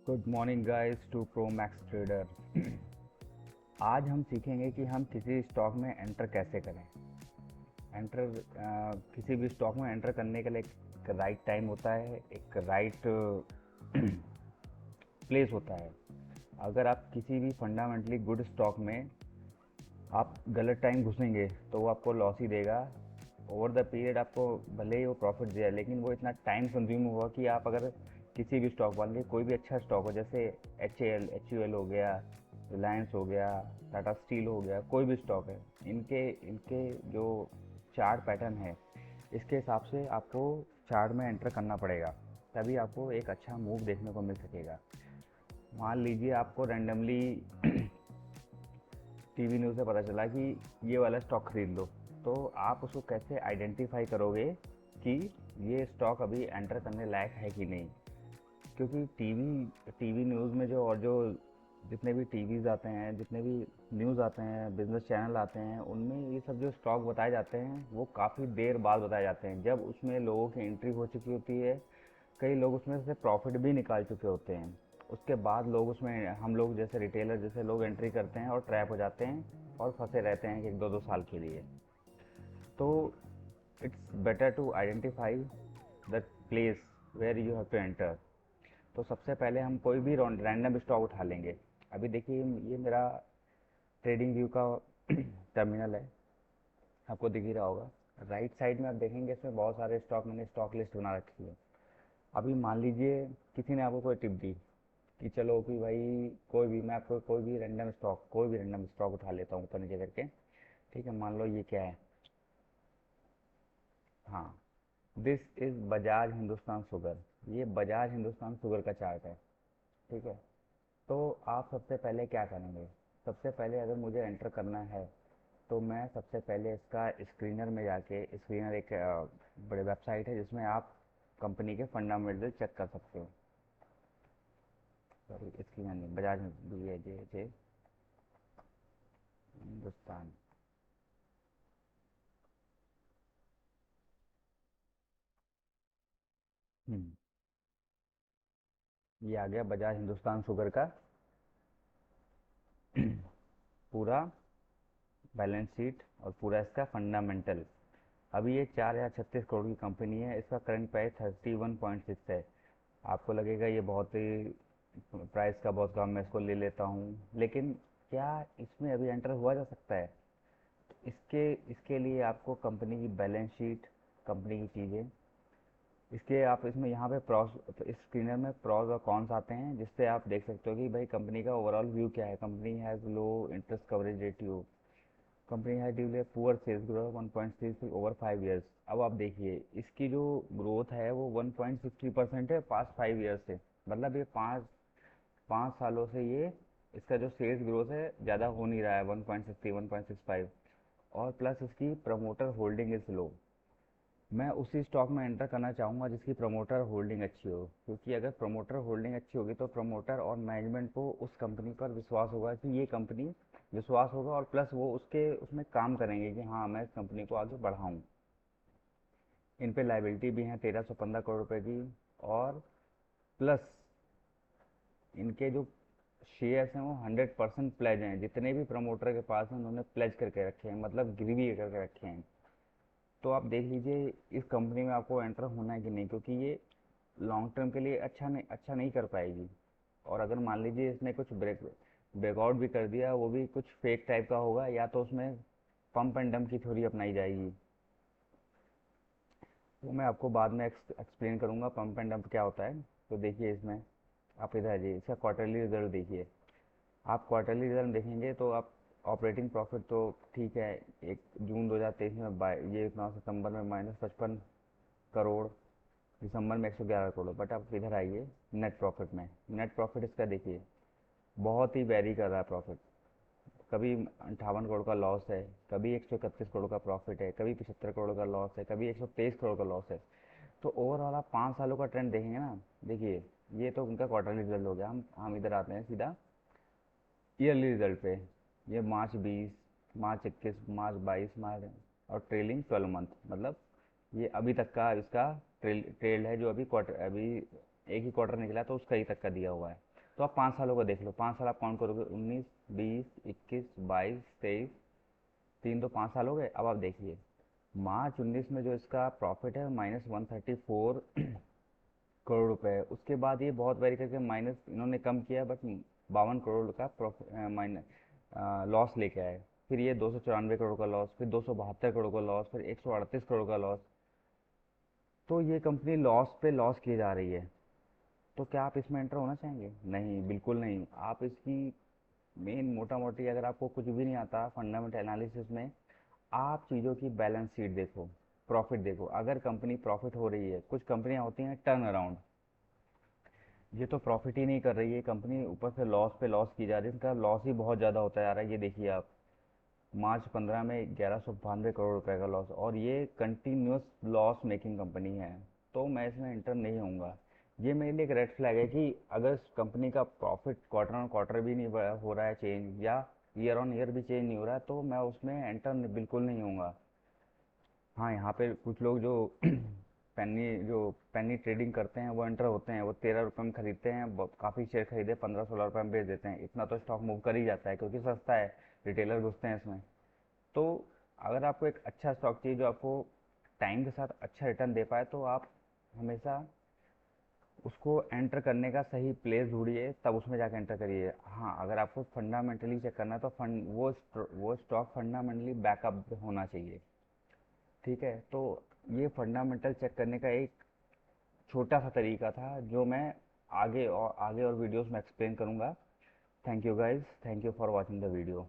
Good morning guys to pro max trader. आज हम सीखेंगे कि हम किसी स्टॉक में एंटर कैसे करें। किसी भी स्टॉक में एंटर करने के लिए एक राइट टाइम होता है, एक राइट प्लेस होता है। अगर आप किसी भी फंडामेंटली गुड स्टॉक में आप गलत टाइम घुसेंगे तो वो आपको लॉस ही देगा। ओवर द पीरियड आपको भले ही वो प्रॉफिट दिया, लेकिन वो इतना टाइम कंज्यूम होगा कि आप अगर किसी भी स्टॉक मान लीजिए कोई भी अच्छा स्टॉक हो, जैसे एच यू एल हो गया, रिलायंस हो गया, टाटा स्टील हो गया, कोई भी स्टॉक है, इनके इनके जो चार्ट पैटर्न है, इसके हिसाब से आपको चार्ट में एंटर करना पड़ेगा, तभी आपको एक अच्छा मूव देखने को मिल सकेगा। मान लीजिए आपको रैंडमली टीवी न्यूज़ से पता चला कि ये वाला स्टॉक खरीद लो, तो आप उसको कैसे आइडेंटिफाई करोगे कि ये स्टॉक अभी एंटर करने लायक है कि नहीं। क्योंकि टीवी न्यूज़ में जो जितने भी टीवीज़ आते हैं, जितने भी न्यूज़ आते हैं, बिजनेस चैनल आते हैं, उनमें ये सब जो स्टॉक बताए जाते हैं वो काफ़ी देर बाद बताए जाते हैं, जब उसमें लोगों की एंट्री हो चुकी होती है। कई लोग उसमें से प्रॉफिट भी निकाल चुके होते हैं। उसके बाद लोग उसमें, हम लोग जैसे रिटेलर जैसे लोग एंट्री करते हैं और ट्रैप हो जाते हैं और फंसे रहते हैं कि एक दो दो साल के लिए। तो it's better to identify the place where you have to enter. तो सबसे पहले हम कोई भी रैंडम स्टॉक उठा लेंगे। अभी देखिए, ये मेरा ट्रेडिंग व्यू का टर्मिनल है, आपको दिख ही रहा होगा। राइट साइड में आप देखेंगे, इसमें बहुत सारे स्टॉक, मैंने स्टॉक लिस्ट बना रखी है। अभी मान लीजिए किसी ने आपको कोई टिप दी कि चलो कि भाई कोई भी, मैं आपको कोई भी रैंडम स्टॉक उठा लेता हूँ ऊपर नीचे करके। ठीक है, मान लो ये क्या है। हाँ, this is Bajaj Hindustan sugar. ये बजाज हिंदुस्तान शुगर का चार्ट है। ठीक है, तो आप सबसे पहले क्या करेंगे? सबसे पहले अगर मुझे एंटर करना है तो मैं सबसे पहले इसका स्क्रीनर में जाके, स्क्रीनर एक बड़े वेबसाइट है जिसमें आप कंपनी के फंडामेंटल चेक कर सकते हो। सॉरी, स्क्रीनर नहीं, बजाज बी ए जे जे हिंदुस्तान। हम्म, ये आ गया बजाज हिंदुस्तान शुगर का पूरा बैलेंस शीट और पूरा इसका फंडामेंटल। अभी ये 4,036 करोड़ की कंपनी है, इसका करंट प्राइस 31.6 है। आपको लगेगा ये बहुत ही प्राइस का बहुत कम, मैं इसको ले लेता हूँ, लेकिन क्या इसमें अभी एंटर हुआ जा सकता है? इसके इसके लिए आपको कंपनी की बैलेंस शीट, कंपनी की चीज़ें, इसके आप इसमें यहाँ पे प्रॉस, इस स्क्रीनर में प्रॉस और कॉन्स आते हैं, जिससे आप देख सकते हो कि भाई कंपनी का ओवरऑल व्यू क्या है। Company has low interest coverage ratio, company has div poor sales growth 1.33 over 5 years. अब आप देखिए, इसकी जो ग्रोथ है वो 1.63% है पास्ट 5 ईयर्स से। मतलब ये पाँच पाँच सालों से ये, इसका जो सेल्स ग्रोथ है ज़्यादा हो नहीं रहा है, 1.60 1.65। और प्लस इसकी प्रमोटर होल्डिंग इज़ लो। मैं उसी स्टॉक में एंटर करना चाहूँगा जिसकी प्रमोटर होल्डिंग अच्छी हो, क्योंकि अगर प्रमोटर होल्डिंग अच्छी होगी तो प्रमोटर और मैनेजमेंट को उस कंपनी पर विश्वास होगा कि ये कंपनी, विश्वास होगा, और प्लस वो उसके उसमें काम करेंगे कि हाँ, मैं इस कंपनी को आगे बढ़ाऊँ। इन पे लाइबिलिटी भी हैं 1,315 करोड़ रुपए की, और प्लस इनके जो शेयर्स हैं वो 100% प्लेज हैं। जितने भी प्रमोटर के पास हैं उन्होंने प्लेज करके रखे हैं, मतलब गिरवी करके रखे हैं। तो आप देख लीजिए इस कंपनी में आपको एंटर होना है कि नहीं, क्योंकि ये लॉन्ग टर्म के लिए अच्छा नहीं कर पाएगी। और अगर मान लीजिए इसने कुछ ब्रेकआउट भी कर दिया, वो भी कुछ फेक टाइप का होगा, या तो उसमें पंप एंड डंप की थ्योरी अपनाई जाएगी। वो मैं आपको बाद में एक्सप्लेन करूँगा पंप एंड डंप क्या होता है। तो देखिए इसमें, आप इधर आ जाइए, इसका क्वार्टरली रिजल्ट देखिए। आप क्वार्टरली रिजल्ट देखेंगे तो आप ऑपरेटिंग प्रॉफिट तो ठीक है, एक जून 2023 में ये इतना, सितंबर में -55 करोड़, दिसंबर में 111 करोड़। बट आप इधर आइए नेट प्रॉफिट में, नेट प्रॉफिट इसका देखिए बहुत ही वेरी कर रहा है प्रॉफिट। कभी 58 करोड़ का लॉस है, कभी 131 करोड़ का प्रॉफिट है, कभी 75 करोड़ का लॉस है, कभी 123 करोड़ का लॉस है। तो ओवरऑल आप 5 सालों का ट्रेंड देखेंगे ना। देखिए, ये तो उनका क्वार्टरली रिजल्ट हो गया। हम इधर आते हैं सीधा ईयरली रिजल्ट पे। ये मार्च 20, मार्च 21, मार्च 22, मार्च, और ट्रेलिंग 12 मंथ, मतलब ये अभी तक का इसका ट्रेल है, जो अभी क्वार्टर, अभी एक ही क्वार्टर निकला तो उसका ही तक का दिया हुआ है। तो आप 5 सालों का देख लो, 5 साल आप काउंट करोगे, 19, 20, 21, 22, 23, 3 तो 5 साल हो गए। अब आप देखिए मार्च 19 में जो इसका प्रॉफिट है -134 करोड़ रुपए है। उसके बाद ये बहुत वेरी करके माइनस इन्होंने कम किया, बट 52 करोड़ का प्रॉफिट माइनस लॉस लेके आए। फिर ये 294 करोड़ का लॉस, फिर 272 करोड़ का लॉस, फिर 138 करोड़ का लॉस। तो ये कंपनी लॉस पे लॉस किए जा रही है। तो क्या आप इसमें एंटर होना चाहेंगे? नहीं, बिल्कुल नहीं। आप इसकी मेन मोटा मोटी, अगर आपको कुछ भी नहीं आता फंडामेंटल एनालिसिस में, आप चीज़ों की बैलेंस शीट देखो, प्रॉफिट देखो। अगर कंपनी प्रॉफिट हो रही है, कुछ कंपनियां होती हैं टर्न अराउंड, ये तो प्रॉफिट ही नहीं कर रही है कंपनी, ऊपर से लॉस पे लॉस की जा रही है, इनका लॉस ही बहुत ज़्यादा होता जा रहा है। ये देखिए आप, मार्च 15 में 1192 करोड़ रुपए का लॉस, और ये कंटिन्यूस लॉस मेकिंग कंपनी है। तो मैं इसमें इंटर नहीं होऊंगा। ये मेरे लिए एक रेड फ्लैग है कि अगर कंपनी का प्रॉफिट क्वार्टर ऑन क्वार्टर भी नहीं हो रहा है चेंज, या ईयर ऑन ईयर भी चेंज नहीं हो रहा है, तो मैं उसमें एंटर बिल्कुल नहीं होऊंगा। हाँ, यहाँ पे कुछ लोग जो पेनी ट्रेडिंग करते हैं वो एंटर होते हैं, वो 13 रुपये में खरीदते हैं, काफ़ी शेयर खरीदे 15-16 रुपये में बेच देते हैं। इतना तो स्टॉक मूव कर ही जाता है क्योंकि सस्ता है, रिटेलर घुसते हैं इसमें। तो अगर आपको एक अच्छा स्टॉक चाहिए जो आपको टाइम के साथ अच्छा रिटर्न दे पाए, तो आप हमेशा उसको एंटर करने का सही प्लेस ढूंढिए, तब उसमें जाके एंटर करिए। हाँ, अगर आपको फंडामेंटली चेक करना है तो वो स्टॉक फंडामेंटली बैकअप होना चाहिए। ठीक है, तो ये फंडामेंटल चेक करने का एक छोटा सा तरीका था, जो मैं आगे और वीडियोस में एक्सप्लेन करूँगा। Thank you guys, thank you for watching the video.